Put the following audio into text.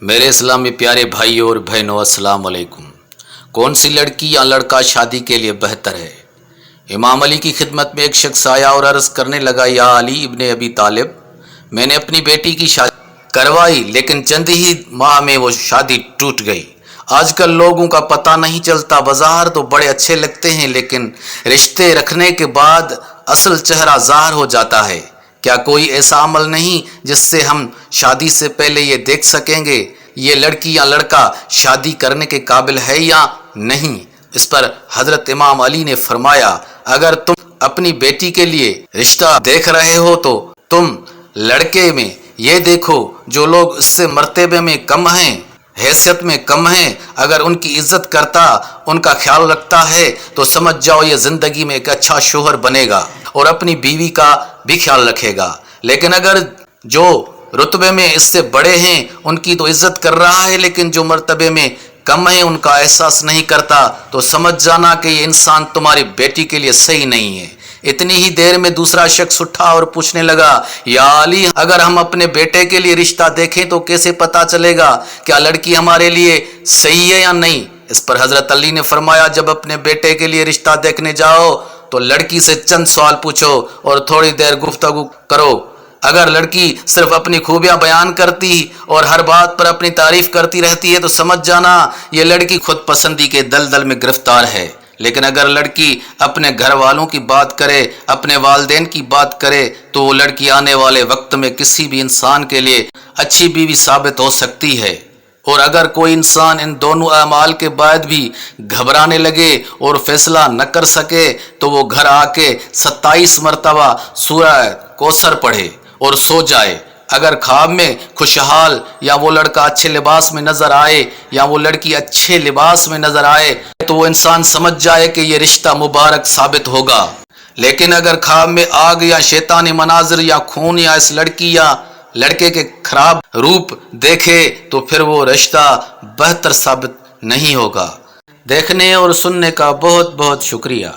मेरे इस्लामी प्यारे भाइयों और बहनों, अस्सलाम वालेकुम। कौन सी लड़की या लड़का शादी के लिए बेहतर है? इमाम अली की खिदमत में एक शख्स आया और अर्ज़ करने लगा, या अली इब्ने अबी तालिब, मैंने अपनी बेटी की शादी करवाई लेकिन चंद ही माह में वो शादी टूट गई। आजकल लोगों का पता नहीं चलता, बाजार तो बड़े अच्छे लगते हैं लेकिन रिश्ते रखने के बाद असल चेहरा ज़ाहिर हो जाता है। क्या कोई ऐसा अमल नहीं जिससे हम शादी से पहले ये देख सकेंगे ये लड़की या लड़का शादी करने के काबिल है या नहीं? इस पर हजरत इमाम अली ने फरमाया, अगर तुम अपनी बेटी के लिए रिश्ता देख रहे हो तो तुम लड़के में ये देखो जो लोग इससे मर्तबे में कम हैं, हैसियत में कम हैं, अगर उनकी इज्जत करता, उनका ख्याल रखता है तो समझ जाओ ये जिंदगी में एक अच्छा शोहर बनेगा और अपनी बीवी का भी ख्याल रखेगा। लेकिन अगर जो रुतबे में इससे बड़े हैं उनकी तो इज्जत कर रहा है लेकिन जो मर्तबे में कम है उनका एहसास नहीं करता, तो समझ जाना कि ये इंसान तुम्हारी बेटी के लिए सही नहीं है। इतनी ही देर में दूसरा शख्स उठा और पूछने लगा, या अली, अगर हम अपने बेटे के लिए रिश्ता देखें तो कैसे पता चलेगा क्या लड़की हमारे लिए सही है या नहीं? इस पर हजरत अली ने फरमाया, जब अपने बेटे के लिए रिश्ता देखने जाओ तो लड़की से चंद सवाल पूछो और थोड़ी देर गुफ्तगू करो। अगर लड़की सिर्फ अपनी खूबियां बयान करती और हर बात पर अपनी तारीफ करती रहती है तो समझ जाना ये लड़की खुद पसंदी के दलदल में गिरफ्तार है। लेकिन अगर लड़की अपने घर वालों की बात करे, अपने वालिदैन की बात करे, तो वो लड़की आने वाले वक्त में किसी भी इंसान के लिए अच्छी बीवी साबित हो सकती है। और अगर कोई इंसान इन दोनों अमाल के बाद भी घबराने लगे और फैसला न कर सके तो वो घर आके 27 मरतबा सूरह कौसर पढ़े और सो जाए। अगर ख्वाब में खुशहाल या वो लड़का अच्छे लिबास में नजर आए या वो लड़की अच्छे लिबास में नजर आए तो वो इंसान समझ जाए कि ये रिश्ता मुबारक साबित होगा। लेकिन अगर ख्वाब में आग या शैतानी मनाजिर या खून या इस लड़की या लड़के के खराब रूप देखे तो फिर वो रिश्ता बेहतर साबित नहीं होगा। देखने और सुनने का बहुत बहुत शुक्रिया।